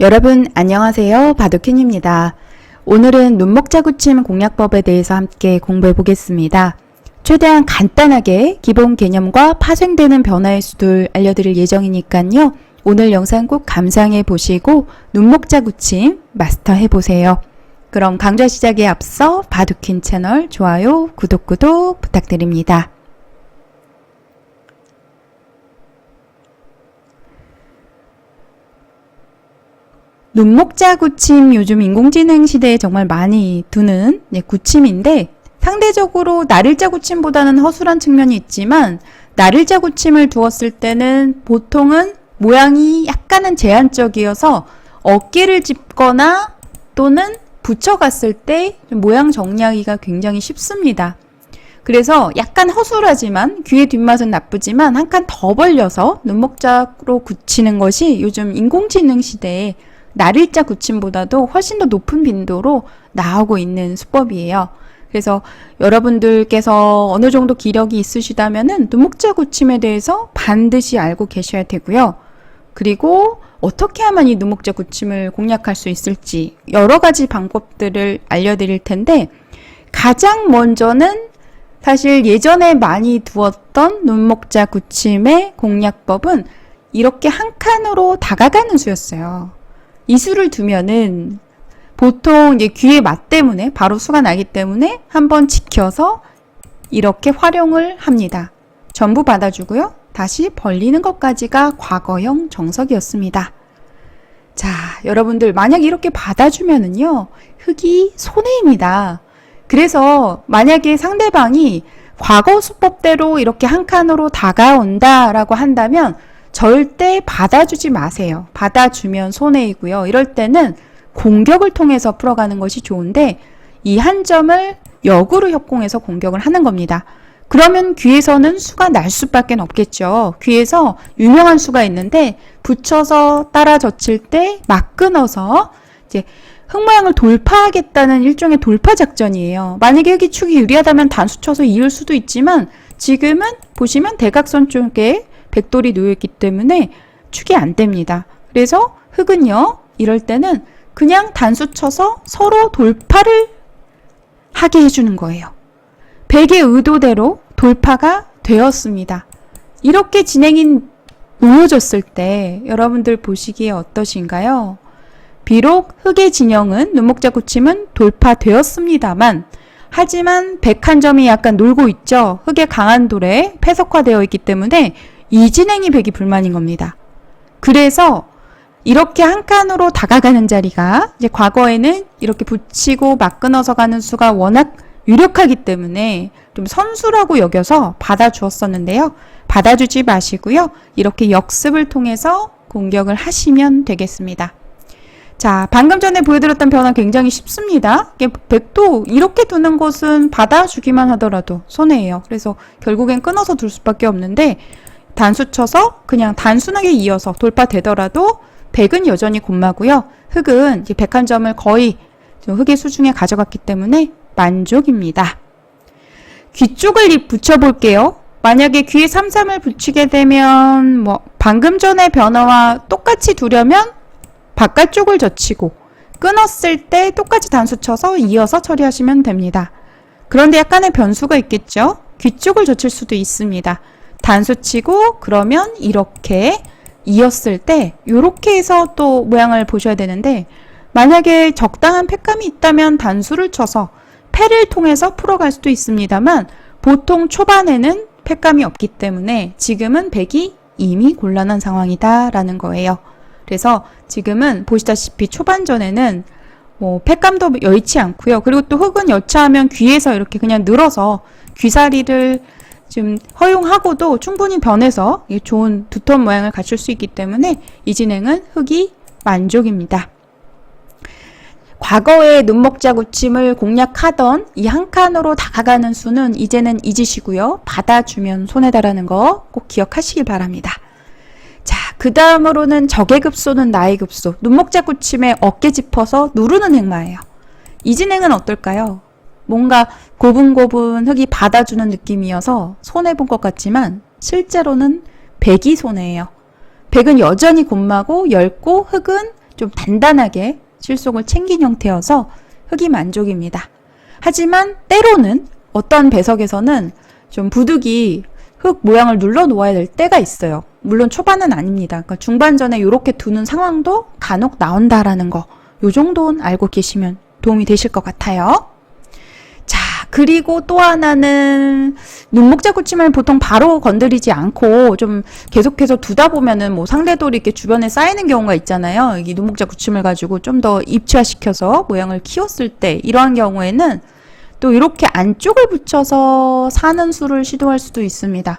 여러분 안녕하세요. 바둑퀸입니다. 오늘은 눈목자구침 공략법에 대해서 함께 공부해 보겠습니다. 최대한 간단하게 기본 개념과 파생되는 변화의 수를 알려드릴 예정이니까요. 오늘 영상 꼭 감상해 보시고 눈목자구침 마스터해 보세요. 그럼 강좌 시작에 앞서 바둑퀸 채널 좋아요, 구독 부탁드립니다. 눈목자구침 요즘 인공지능 시대에 정말 많이 두는 구침인데 상대적으로 날일자구침보다는 허술한 측면이 있지만 날일자구침을 두었을 때는 보통은 모양이 약간은 제한적이어서 어깨를 짚거나 또는 붙여갔을 때 모양 정리하기가 굉장히 쉽습니다. 그래서 약간 허술하지만 귀의 뒷맛은 나쁘지만 한 칸 더 벌려서 눈목자로 굳히는 것이 요즘 인공지능 시대에 날일자 굳힘보다도 훨씬 더 높은 빈도로 나오고 있는 수법이에요. 그래서 여러분들께서 어느 정도 기력이 있으시다면은 눈목자 굳힘에 대해서 반드시 알고 계셔야 되고요. 그리고 어떻게 하면 이 눈목자 굳힘을 공략할 수 있을지 여러 가지 방법들을 알려드릴 텐데 가장 먼저는 사실 예전에 많이 두었던 눈목자 굳힘의 공략법은 이렇게 한 칸으로 다가가는 수였어요. 이 수를 두면은 보통 이제 귀의 맛 때문에 바로 수가 나기 때문에 한번 지켜서 이렇게 활용을 합니다. 전부 받아주고요. 다시 벌리는 것까지가 과거형 정석이었습니다. 자, 여러분들 만약 이렇게 받아주면은요, 흙이 손해입니다. 그래서 만약에 상대방이 과거 수법대로 이렇게 한 칸으로 다가온다라고 한다면 절대 받아주지 마세요. 받아주면 손해이고요. 이럴 때는 공격을 통해서 풀어가는 것이 좋은데 이 한 점을 역으로 협공해서 공격을 하는 겁니다. 그러면 귀에서는 수가 날 수밖에 없겠죠. 귀에서 유명한 수가 있는데 붙여서 따라 젖힐 때 막 끊어서 이제 흙 모양을 돌파하겠다는 일종의 돌파 작전이에요. 만약에 여기 축이 유리하다면 단수 쳐서 이을 수도 있지만 지금은 보시면 대각선 쪽에 백돌이 놓여있기 때문에 축이 안 됩니다. 그래서 흙은요, 이럴 때는 그냥 단수 쳐서 서로 돌파를 하게 해주는 거예요. 백의 의도대로 돌파가 되었습니다. 이렇게 진행이 놓여졌을 때 여러분들 보시기에 어떠신가요? 비록 흙의 진영은 눈목자 굳힘은 돌파되었습니다만 하지만 백 한 점이 약간 놀고 있죠. 흙의 강한 돌에 폐석화되어 있기 때문에 이 진행이 백이 불만인 겁니다. 그래서 이렇게 한 칸으로 다가가는 자리가 이제 과거에는 이렇게 붙이고 막 끊어서 가는 수가 워낙 유력하기 때문에 좀 선수라고 여겨서 받아주었었는데요. 받아주지 마시고요. 이렇게 역습을 통해서 공격을 하시면 되겠습니다. 자, 방금 전에 보여드렸던 변화 굉장히 쉽습니다. 백도 이렇게 두는 것은 받아주기만 하더라도 손해예요. 그래서 결국엔 끊어서 둘 수밖에 없는데 단수 쳐서 그냥 단순하게 이어서 돌파되더라도 백은 여전히 곤마고요. 흙은 이제 101점을 거의 흙의 수중에 가져갔기 때문에 만족입니다. 귀 쪽을 붙여볼게요. 만약에 귀에 3-3을 붙이게 되면 방금 전의 변화와 똑같이 두려면 바깥쪽을 젖히고 끊었을 때 똑같이 단수 쳐서 이어서 처리하시면 됩니다. 그런데 약간의 변수가 있겠죠. 귀 쪽을 젖힐 수도 있습니다. 단수 치고 그러면 이렇게 이었을 때 이렇게 해서 또 모양을 보셔야 되는데 만약에 적당한 팩감이 있다면 단수를 쳐서 패를 통해서 풀어갈 수도 있습니다만 보통 초반에는 팩감이 없기 때문에 지금은 백이 이미 곤란한 상황이다 라는 거예요. 그래서 지금은 보시다시피 초반전에는 팩감도 여의치 않고요. 그리고 또 흙은 여차하면 귀에서 이렇게 그냥 늘어서 귀사리를 좀 허용하고도 충분히 변해서 좋은 두터운 모양을 갖출 수 있기 때문에 이 진행은 흙이 만족입니다. 과거에 눈목자 굳힘을 공략하던 이 한 칸으로 다가가는 수는 이제는 잊으시고요. 받아주면 손해다라는 거 꼭 기억하시길 바랍니다. 자, 그 다음으로는 적의 급소는 나의 급소. 눈목자 굳힘에 어깨 짚어서 누르는 행마예요. 이 진행은 어떨까요? 뭔가 고분고분 흙이 받아주는 느낌이어서 손해본 것 같지만 실제로는 백이 손해예요. 백은 여전히 곤마고 엷고 흙은 좀 단단하게 실속을 챙긴 형태여서 흙이 만족입니다. 하지만 때로는 어떤 배석에서는 좀 부득이 흙 모양을 눌러 놓아야 될 때가 있어요. 물론 초반은 아닙니다. 그러니까 중반전에 이렇게 두는 상황도 간혹 나온다라는 거, 요 정도는 알고 계시면 도움이 되실 것 같아요. 자, 그리고 또 하나는 눈목자 굳힘을 보통 바로 건드리지 않고 좀 계속해서 두다 보면은 뭐 상대돌이 이렇게 주변에 쌓이는 경우가 있잖아요. 이 눈목자 굳힘을 가지고 좀 더 입체화시켜서 모양을 키웠을 때 이러한 경우에는 또 이렇게 안쪽을 붙여서 사는 수를 시도할 수도 있습니다.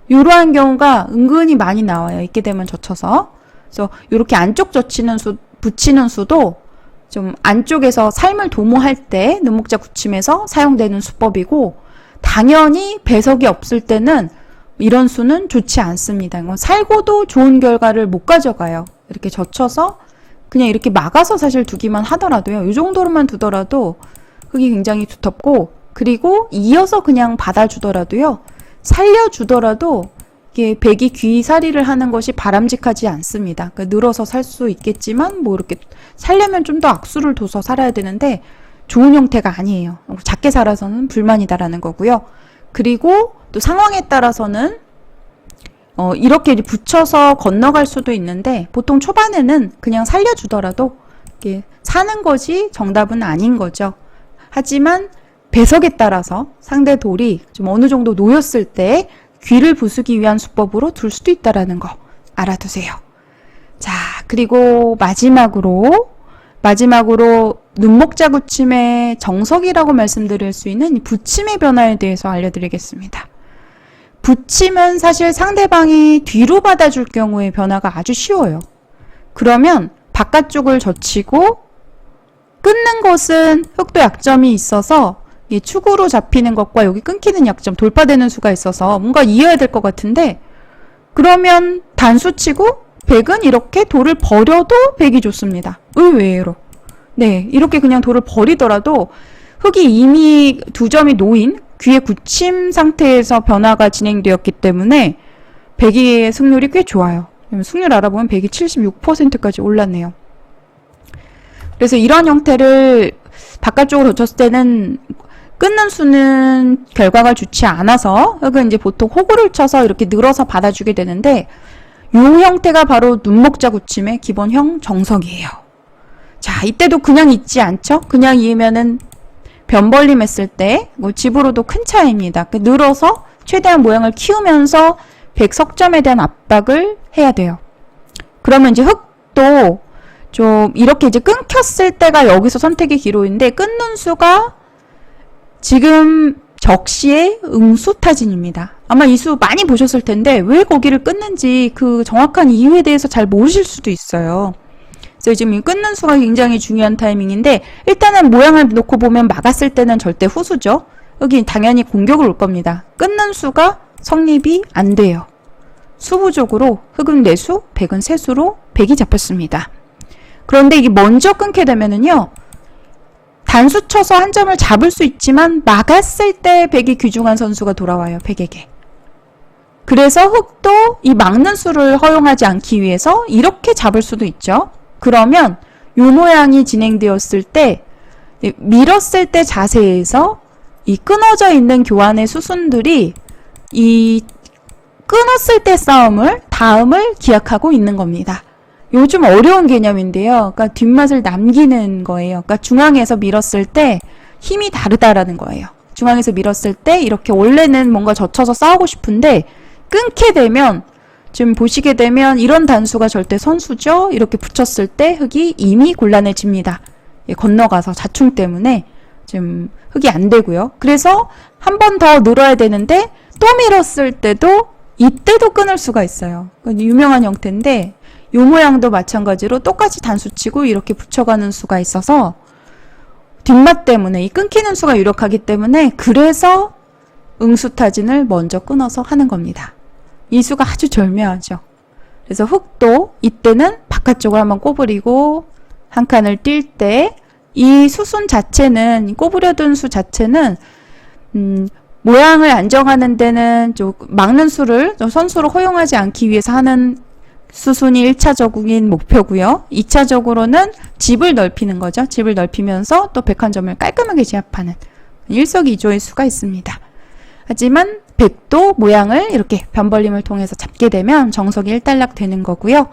이러한 경우가 은근히 많이 나와요. 있게 되면 젖혀서. 그래서 이렇게 안쪽 붙이는 수도 좀 안쪽에서 삶을 도모할 때 눈목자 굳힘에서 사용되는 수법이고, 당연히 배석이 없을 때는 이런 수는 좋지 않습니다. 살고도 좋은 결과를 못 가져가요. 이렇게 젖혀서 그냥 이렇게 막아서 사실 두기만 하더라도요. 이 정도로만 두더라도 흙이 굉장히 두텁고, 그리고 이어서 그냥 받아주더라도요. 살려주더라도 이게 백이 귀살이를 하는 것이 바람직하지 않습니다. 그러니까 늘어서 살 수 있겠지만 뭐 이렇게 살려면 좀 더 악수를 둬서 살아야 되는데 좋은 형태가 아니에요. 작게 살아서는 불만이다라는 거고요. 그리고 또 상황에 따라서는 이렇게 붙여서 건너갈 수도 있는데, 보통 초반에는 그냥 살려주더라도 이렇게 사는 것이 정답은 아닌 거죠. 하지만 배석에 따라서 상대 돌이 좀 어느 정도 놓였을 때 귀를 부수기 위한 수법으로 둘 수도 있다라는 거 알아두세요. 자, 그리고 마지막으로 눈목자 굳힘의 정석이라고 말씀드릴 수 있는 이 붙임의 변화에 대해서 알려드리겠습니다. 붙임은 사실 상대방이 뒤로 받아줄 경우에 변화가 아주 쉬워요. 그러면 바깥쪽을 젖히고 끊는 것은 흙도 약점이 있어서 이 축으로 잡히는 것과 여기 끊기는 약점, 돌파되는 수가 있어서 뭔가 이어야 될 것 같은데, 그러면 단수치고 백은 이렇게 돌을 버려도 백이 좋습니다. 의외로. 네, 이렇게 그냥 돌을 버리더라도 흙이 이미 두 점이 놓인 귀의 굳힘 상태에서 변화가 진행되었기 때문에 백의 승률이 꽤 좋아요. 승률 알아보면 백이 76%까지 올랐네요. 그래서 이런 형태를 바깥쪽으로 젖혔을 때는 끊는 수는 결과가 좋지 않아서 흙은 이제 보통 호구를 쳐서 이렇게 늘어서 받아주게 되는데, 이 형태가 바로 눈목자 굳힘의 기본형 정석이에요. 자, 이때도 그냥 있지 않죠? 그냥 이으면은 변벌림 했을 때 뭐 집으로도 큰 차이입니다. 늘어서 최대한 모양을 키우면서 백 석점에 대한 압박을 해야 돼요. 그러면 이제 흙도 좀 이렇게 이제 끊겼을 때가 여기서 선택의 기로인데, 끊는 수가 지금 적시의 응수타진입니다. 아마 이 수 많이 보셨을 텐데 왜 거기를 끊는지 그 정확한 이유에 대해서 잘 모르실 수도 있어요. 그래서 지금 이 끊는 수가 굉장히 중요한 타이밍인데, 일단은 모양을 놓고 보면 막았을 때는 절대 후수죠. 여기 당연히 공격을 올 겁니다. 끊는 수가 성립이 안 돼요. 수부적으로 흙은 네수, 백은 세수로 백이 잡혔습니다. 그런데 이게 먼저 끊게 되면은요, 단수 쳐서 한 점을 잡을 수 있지만 막았을 때 백이 귀중한 선수가 돌아와요, 백에게. 그래서 흙도 이 막는 수를 허용하지 않기 위해서 이렇게 잡을 수도 있죠. 그러면 이 모양이 진행되었을 때, 밀었을 때 자세에서 이 끊어져 있는 교환의 수순들이 이 끊었을 때 다음을 기약하고 있는 겁니다. 요즘 어려운 개념인데요. 그러니까 뒷맛을 남기는 거예요. 그러니까 중앙에서 밀었을 때 힘이 다르다라는 거예요. 중앙에서 밀었을 때 이렇게 원래는 뭔가 젖혀서 싸우고 싶은데 끊게 되면, 지금 보시게 되면 이런 단수가 절대 선수죠. 이렇게 붙였을 때 흙이 이미 곤란해집니다. 건너가서 자충 때문에 지금 흙이 안 되고요. 그래서 한 번 더 늘어야 되는데 또 밀었을 때도 이때도 끊을 수가 있어요. 유명한 형태인데 이 모양도 마찬가지로 똑같이 단수치고 이렇게 붙여가는 수가 있어서 뒷맛 때문에 이 끊기는 수가 유력하기 때문에, 그래서 응수타진을 먼저 끊어서 하는 겁니다. 이 수가 아주 절묘하죠. 그래서 흙도 이때는 바깥쪽을 한번 꼬부리고 한 칸을 뛸 때 이 수순 자체는, 꼬부려둔 수 자체는 모양을 안정하는 데는 좀 막는 수를 선수로 허용하지 않기 위해서 하는 수순이 1차적인 목표고요. 2차적으로는 집을 넓히는 거죠. 집을 넓히면서 또 백한점을 깔끔하게 제압하는 일석이조의 수가 있습니다. 하지만 백도 모양을 이렇게 변벌림을 통해서 잡게 되면 정석이 일단락 되는 거고요.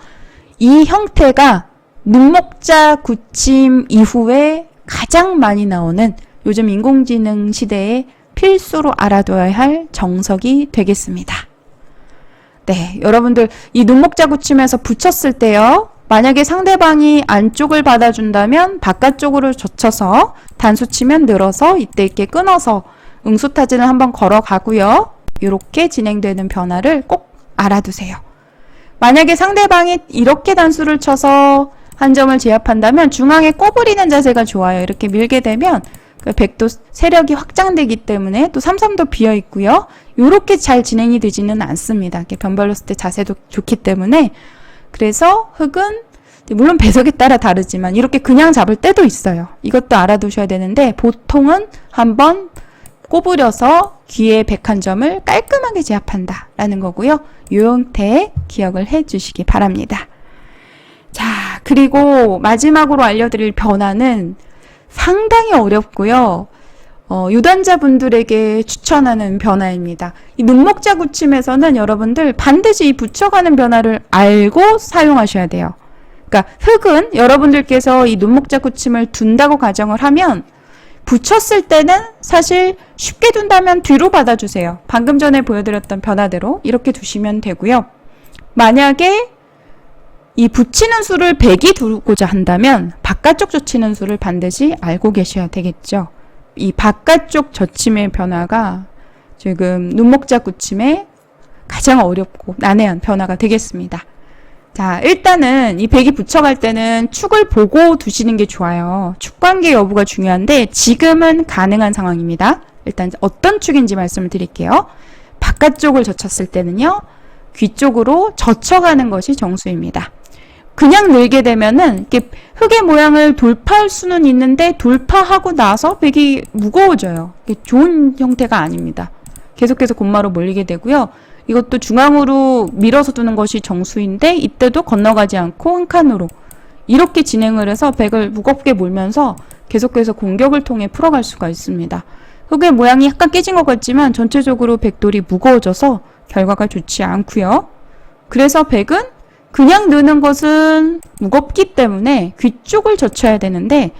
이 형태가 눈목자 굳힘 이후에 가장 많이 나오는 요즘 인공지능 시대에 필수로 알아둬야 할 정석이 되겠습니다. 네, 여러분들 이 눈목자 굳힘에서 붙였을 때요. 만약에 상대방이 안쪽을 받아준다면 바깥쪽으로 젖혀서 단수 치면 늘어서 이때 있게 끊어서 응수타진을 한번 걸어가고요. 이렇게 진행되는 변화를 꼭 알아두세요. 만약에 상대방이 이렇게 단수를 쳐서 한 점을 제압한다면 중앙에 꼬부리는 자세가 좋아요. 이렇게 밀게 되면 백도 세력이 확장되기 때문에 또 삼삼도 비어 있고요. 이렇게 잘 진행이 되지는 않습니다. 이렇게 변벌렸을 때 자세도 좋기 때문에. 그래서 흙은 물론 배석에 따라 다르지만 이렇게 그냥 잡을 때도 있어요. 이것도 알아두셔야 되는데 보통은 한번 꼬부려서 귀에 백한 점을 깔끔하게 제압한다 라는 거고요. 이 형태 기억을 해 주시기 바랍니다. 자, 그리고 마지막으로 알려드릴 변화는 상당히 어렵고요. 유단자분들에게 추천하는 변화입니다. 이 눈목자 굳힘에서는 여러분들 반드시 이 붙여가는 변화를 알고 사용하셔야 돼요. 그러니까 흙은 여러분들께서 이 눈목자 굳힘을 둔다고 가정을 하면 붙였을 때는 사실 쉽게 둔다면 뒤로 받아주세요. 방금 전에 보여드렸던 변화대로 이렇게 두시면 되고요. 만약에 이 붙이는 수를 100이 두고자 한다면 바깥쪽 젖히는 수를 반드시 알고 계셔야 되겠죠. 이 바깥쪽 젖힘의 변화가 지금 눈목자 굳힘의 가장 어렵고 난해한 변화가 되겠습니다. 자, 일단은 이 100이 붙여갈 때는 축을 보고 두시는 게 좋아요. 축관계 여부가 중요한데 지금은 가능한 상황입니다. 일단 어떤 축인지 말씀을 드릴게요. 바깥쪽을 젖혔을 때는요. 귀 쪽으로 젖혀가는 것이 정수입니다. 그냥 늘게 되면은 이렇게 흙의 모양을 돌파할 수는 있는데 돌파하고 나서 백이 무거워져요. 이게 좋은 형태가 아닙니다. 계속해서 곧마로 몰리게 되고요. 이것도 중앙으로 밀어서 두는 것이 정수인데 이때도 건너가지 않고 한 칸으로 이렇게 진행을 해서 백을 무겁게 몰면서 계속해서 공격을 통해 풀어갈 수가 있습니다. 흙의 모양이 약간 깨진 것 같지만 전체적으로 백돌이 무거워져서 결과가 좋지 않고요. 그래서 백은 그냥 느는 것은 무겁기 때문에 귀 쪽을 젖혀야 되는데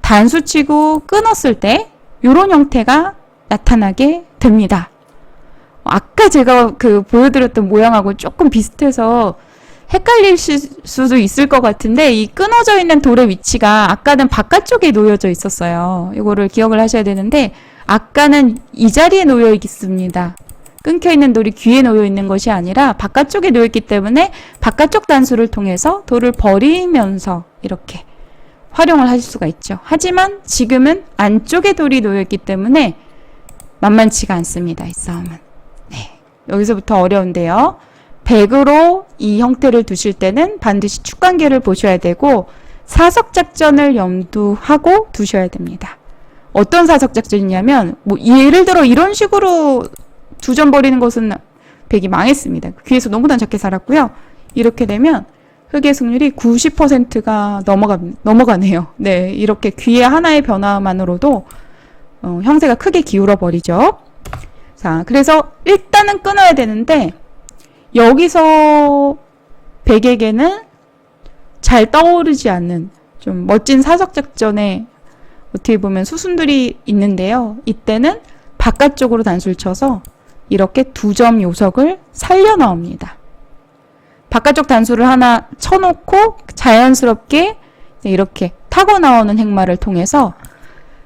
단수치고 끊었을 때 이런 형태가 나타나게 됩니다. 아까 제가 보여드렸던 모양하고 조금 비슷해서 헷갈릴 수도 있을 것 같은데 이 끊어져 있는 돌의 위치가 아까는 바깥쪽에 놓여져 있었어요. 이거를 기억을 하셔야 되는데 아까는 이 자리에 놓여 있습니다. 끊겨있는 돌이 귀에 놓여 있는 것이 아니라 바깥쪽에 놓여 있기 때문에 바깥쪽 단수를 통해서 돌을 버리면서 이렇게 활용을 하실 수가 있죠. 하지만 지금은 안쪽에 돌이 놓여 있기 때문에 만만치가 않습니다. 이 싸움은. 네, 여기서부터 어려운데요. 백으로 이 형태를 두실 때는 반드시 축관계를 보셔야 되고 사석작전을 염두하고 두셔야 됩니다. 어떤 사석작전이냐면 예를 들어 이런 식으로 두 점 버리는 것은 백이 망했습니다. 귀에서 너무나 작게 살았고요. 이렇게 되면 흙의 승률이 90%가 넘어가네요. 네, 이렇게 귀의 하나의 변화만으로도 형세가 크게 기울어 버리죠. 자, 그래서 일단은 끊어야 되는데 여기서 백에게는 잘 떠오르지 않는 좀 멋진 사석작전에 어떻게 보면 수순들이 있는데요. 이때는 바깥쪽으로 단수를 쳐서 이렇게 두 점 요석을 살려 나옵니다. 바깥쪽 단수를 하나 쳐놓고 자연스럽게 이렇게 타고 나오는 행마를 통해서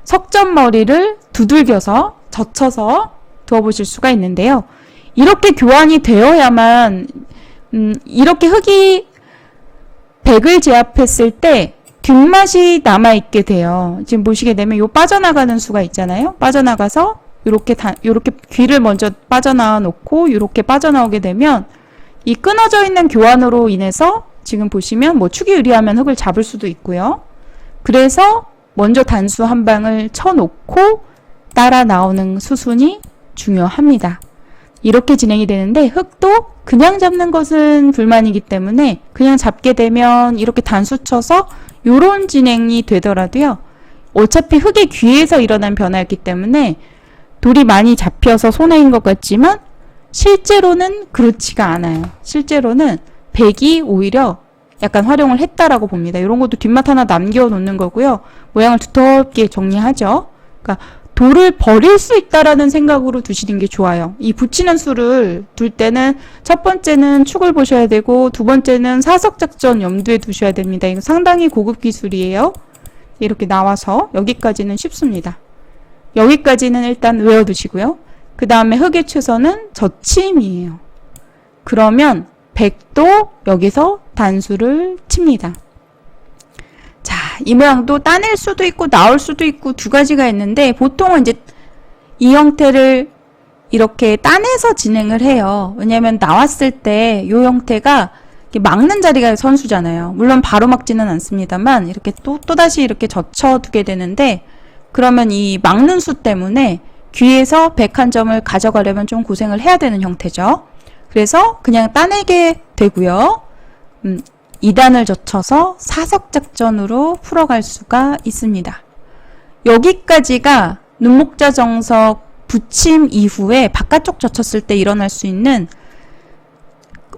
석점머리를 두들겨서 젖혀서 두어보실 수가 있는데요. 이렇게 교환이 되어야만 이렇게 흙이 백을 제압했을 때 뒷맛이 남아있게 돼요. 지금 보시게 되면 요 빠져나가는 수가 있잖아요. 빠져나가서 요렇게 귀를 먼저 빠져나와 놓고 요렇게 빠져나오게 되면 이 끊어져 있는 교환으로 인해서 지금 보시면 축이 유리하면 흙을 잡을 수도 있고요. 그래서 먼저 단수 한 방을 쳐놓고 따라 나오는 수순이 중요합니다. 이렇게 진행이 되는데 흙도 그냥 잡는 것은 불만이기 때문에 그냥 잡게 되면 이렇게 단수 쳐서 요런 진행이 되더라도요. 어차피 흙의 귀에서 일어난 변화였기 때문에 돌이 많이 잡혀서 손해인 것 같지만 실제로는 그렇지가 않아요. 실제로는 백이 오히려 약간 활용을 했다라고 봅니다. 이런 것도 뒷맛 하나 남겨놓는 거고요. 모양을 두텁게 정리하죠. 그러니까 돌을 버릴 수 있다라는 생각으로 두시는 게 좋아요. 이 붙이는 수를 둘 때는 첫 번째는 축을 보셔야 되고 두 번째는 사석작전 염두에 두셔야 됩니다. 이거 상당히 고급 기술이에요. 이렇게 나와서 여기까지는 쉽습니다. 여기까지는 일단 외워두시고요. 그 다음에 흙의 최선은 젖힘이에요. 그러면 백도 여기서 단수를 칩니다. 자, 이 모양도 따낼 수도 있고 나올 수도 있고 두 가지가 있는데 보통은 이제 이 형태를 이렇게 따내서 진행을 해요. 왜냐면 나왔을 때 이 형태가 막는 자리가 선수잖아요. 물론 바로 막지는 않습니다만 이렇게 또다시 이렇게 젖혀두게 되는데 그러면 이 막는 수 때문에 귀에서 101점을 가져가려면 좀 고생을 해야 되는 형태죠. 그래서 그냥 따내게 되고요. 2단을 젖혀서 사석작전으로 풀어갈 수가 있습니다. 여기까지가 눈목자 정석 붙임 이후에 바깥쪽 젖혔을 때 일어날 수 있는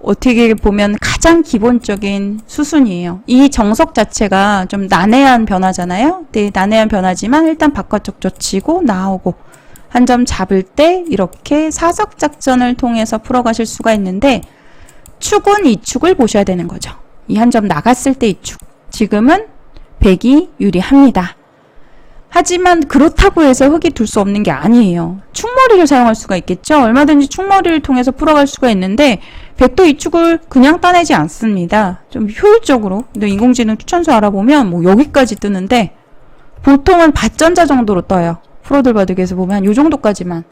어떻게 보면 가장 기본적인 수순이에요. 이 정석 자체가 좀 난해한 변화잖아요. 네, 난해한 변화지만 일단 바깥쪽 젖히고 나오고 한 점 잡을 때 이렇게 사석작전을 통해서 풀어가실 수가 있는데 축은 이 축을 보셔야 되는 거죠. 이 한 점 나갔을 때 이 축. 지금은 백이 유리합니다. 하지만 그렇다고 해서 흙이 둘 수 없는 게 아니에요. 축머리를 사용할 수가 있겠죠. 얼마든지 축머리를 통해서 풀어갈 수가 있는데 백도 이 축을 그냥 따내지 않습니다. 좀 효율적으로. 근데 인공지능 추천수 알아보면 뭐 여기까지 뜨는데 보통은 밭전자 정도로 떠요. 프로들 바둑에서 보면 한 요 정도까지만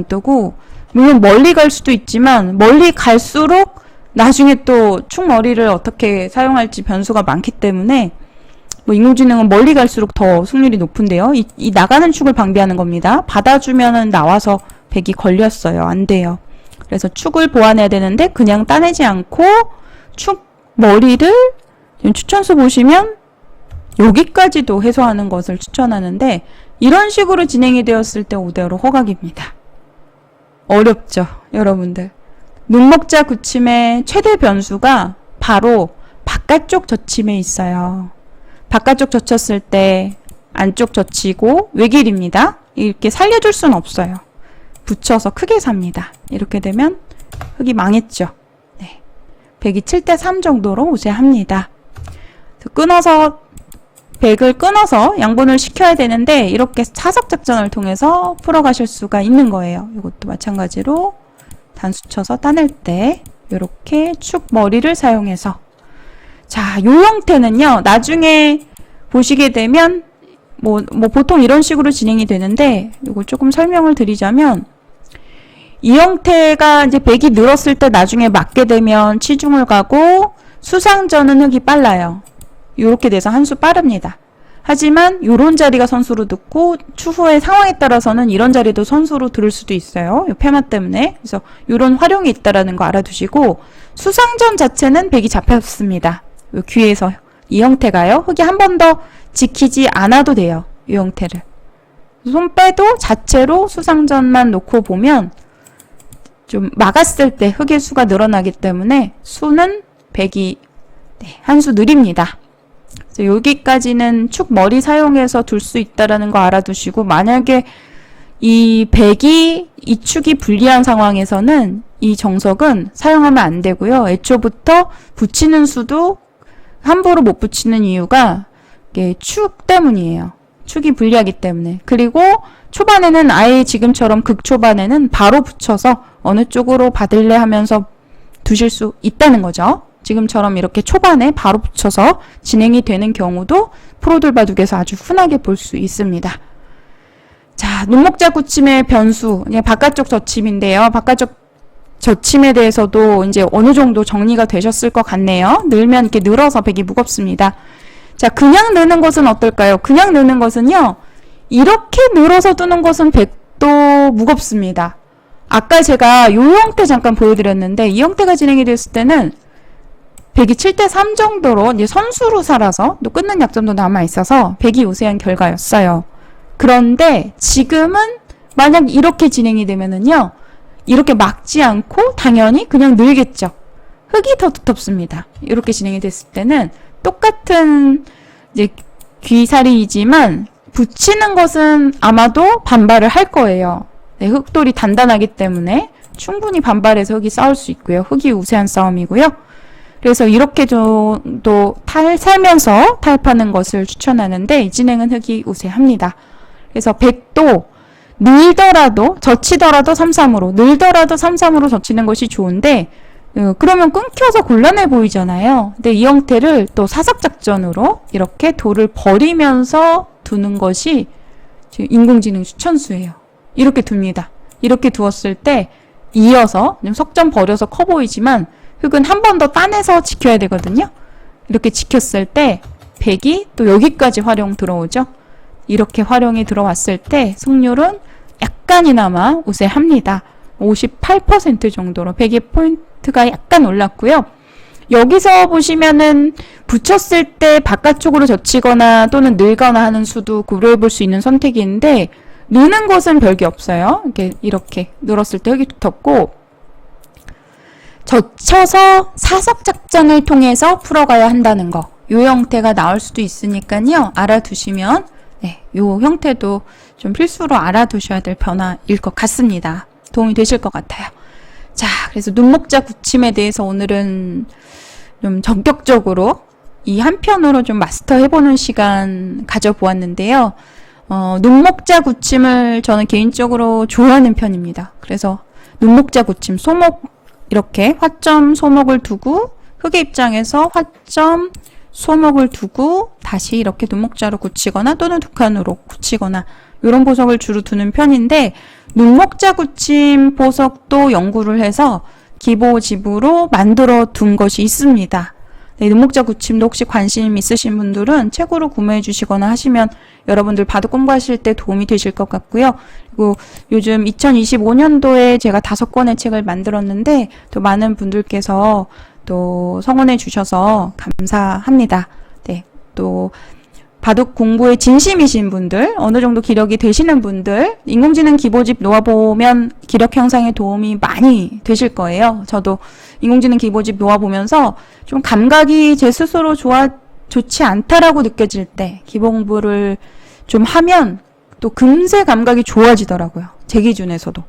뜨고 물론 멀리 갈 수도 있지만 멀리 갈수록 나중에 또 축머리를 어떻게 사용할지 변수가 많기 때문에 뭐 인공지능은 멀리 갈수록 더 승률이 높은데요. 이 나가는 축을 방비하는 겁니다. 받아주면은 나와서 백이 걸렸어요. 안 돼요. 그래서 축을 보완해야 되는데 그냥 따내지 않고 축 머리를 추천수 보시면 여기까지도 해소하는 것을 추천하는데 이런 식으로 진행이 되었을 때 5대5로 허각입니다. 어렵죠, 여러분들. 눈목자 굳힘의 최대 변수가 바로 바깥쪽 젖힘에 있어요. 바깥쪽 젖혔을 때 안쪽 젖히고 외길입니다. 이렇게 살려줄 수는 없어요. 붙여서 크게 삽니다. 이렇게 되면 흙이 망했죠. 네. 백이 7대3 정도로 우세합니다. 끊어서 백을 끊어서 양분을 시켜야 되는데 이렇게 사석작전을 통해서 풀어가실 수가 있는 거예요. 이것도 마찬가지로 단수 쳐서 따낼 때 이렇게 축 머리를 사용해서 자, 요 형태는요. 나중에 보시게 되면 뭐 보통 이런 식으로 진행이 되는데 이거 조금 설명을 드리자면 이 형태가 이제 백이 늘었을 때 나중에 맞게 되면 치중을 가고 수상전은 흙이 빨라요. 요렇게 돼서 한 수 빠릅니다. 하지만 요런 자리가 선수로 듣고 추후의 상황에 따라서는 이런 자리도 선수로 들을 수도 있어요. 요 패마 때문에. 그래서 요런 활용이 있다라는 거 알아두시고 수상전 자체는 백이 잡혔습니다. 요 귀에서 이 형태가요. 흙이 한 번 더 지키지 않아도 돼요. 이 형태를. 손 빼도 자체로 수상전만 놓고 보면 좀 막았을 때 흙의 수가 늘어나기 때문에 수는 백이 한 수 느립니다. 그래서 여기까지는 축 머리 사용해서 둘 수 있다라는 거 알아두시고 만약에 이 백이 이 축이 불리한 상황에서는 이 정석은 사용하면 안 되고요. 애초부터 붙이는 수도 함부로 못 붙이는 이유가 이게 축 때문이에요. 축이 불리하기 때문에. 그리고 초반에는 아예 지금처럼 극초반에는 바로 붙여서 어느 쪽으로 받을래 하면서 두실 수 있다는 거죠. 지금처럼 이렇게 초반에 바로 붙여서 진행이 되는 경우도 프로들 바둑에서 아주 흔하게 볼 수 있습니다. 자, 눈목자 굳힘의 변수, 바깥쪽 젖힘인데요. 바깥쪽 젖힘에 대해서도 이제 어느 정도 정리가 되셨을 것 같네요. 늘면 이렇게 늘어서 백이 무겁습니다. 자, 그냥 느는 것은 어떨까요? 그냥 느는 것은요, 이렇게 늘어서 두는 것은 백도 무겁습니다. 아까 제가 이 형태 잠깐 보여드렸는데 이 형태가 진행이 됐을 때는 100이 7대3 정도로 이제 선수로 살아서 또 끊는 약점도 남아있어서 100이 우세한 결과였어요. 그런데 지금은 만약 이렇게 진행이 되면은요, 이렇게 막지 않고 당연히 그냥 늘겠죠. 흙이 더 두텁습니다. 이렇게 진행이 됐을 때는 똑같은 이제 귀살이지만 붙이는 것은 아마도 반발을 할 거예요. 네, 흙돌이 단단하기 때문에 충분히 반발해서 흙이 싸울 수 있고요. 흙이 우세한 싸움이고요. 그래서 이렇게 정도 살면서 타협하는 것을 추천하는데 이 진행은 흙이 우세합니다. 그래서 100도 늘더라도 젖히더라도 3-3으로 늘더라도 3-3으로 젖히는 것이 좋은데 그러면 끊겨서 곤란해 보이잖아요. 근데 이 형태를 또 사석작전으로 이렇게 돌을 버리면서 두는 것이 인공지능 추천수예요. 이렇게 둡니다. 이렇게 두었을 때 이어서 석점 버려서 커 보이지만 흙은 한 번 더 따내서 지켜야 되거든요. 이렇게 지켰을 때 100이 또 여기까지 활용 들어오죠. 이렇게 활용이 들어왔을 때 승률은 약간이나마 우세합니다. 58% 정도로 100의 포인트가 약간 올랐고요. 여기서 보시면은 붙였을 때 바깥쪽으로 젖히거나 또는 늘거나 하는 수도 고려해 볼 수 있는 선택인데 느는 것은 별게 없어요. 이렇게 늘었을 때 흙이 두텁고 젖혀서 사석작전을 통해서 풀어가야 한다는 거. 요 형태가 나올 수도 있으니까요. 알아두시면 요 형태도 좀 필수로 알아두셔야 될 변화일 것 같습니다. 도움이 되실 것 같아요. 자, 그래서 눈목자 굳힘에 대해서 오늘은 좀 전격적으로 이 한 편으로 좀 마스터 해보는 시간 가져보았는데요. 눈목자 굳힘을 저는 개인적으로 좋아하는 편입니다. 그래서 눈목자 굳힘, 소목 이렇게 화점 소목을 두고 흙의 입장에서 화점 소목을 두고 다시 이렇게 눈목자로 굳히거나 또는 두 칸으로 굳히거나 이런 보석을 주로 두는 편인데 눈목자 굳힘 보석도 연구를 해서 기보집으로 만들어 둔 것이 있습니다. 네, 눈목자 굳힘도 혹시 관심 있으신 분들은 책으로 구매해 주시거나 하시면 여러분들 바둑 공부하실 때 도움이 되실 것 같고요. 그리고 요즘 2025년도에 제가 5권의 책을 만들었는데 또 많은 분들께서 또 성원해 주셔서 감사합니다. 네, 또 바둑 공부에 진심이신 분들, 어느 정도 기력이 되시는 분들, 인공지능 기보집 놓아보면 기력 향상에 도움이 많이 되실 거예요. 저도 인공지능 기보집 놓아보면서 좀 감각이 제 스스로 좋지 않다라고 느껴질 때 기보 공부를 좀 하면 또 금세 감각이 좋아지더라고요. 제 기준에서도.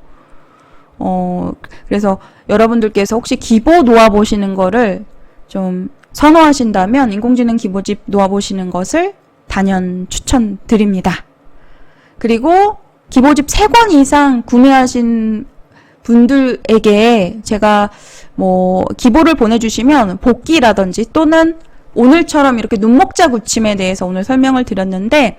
그래서 여러분들께서 혹시 기보 놓아보시는 거를 좀 선호하신다면 인공지능 기보집 놓아보시는 것을 단연 추천드립니다. 그리고 기보집 3권 이상 구매하신 분들에게 제가 기보를 보내주시면 복기라든지 또는 오늘처럼 이렇게 눈목자 굳힘에 대해서 오늘 설명을 드렸는데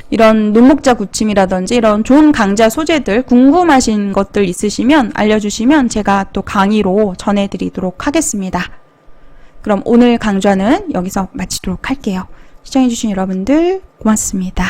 이런 눈목자 굳힘이라든지 이런 좋은 강좌 소재들 궁금하신 것들 있으시면 알려주시면 제가 또 강의로 전해드리도록 하겠습니다. 그럼 오늘 강좌는 여기서 마치도록 할게요. 시청해주신 여러분들 고맙습니다.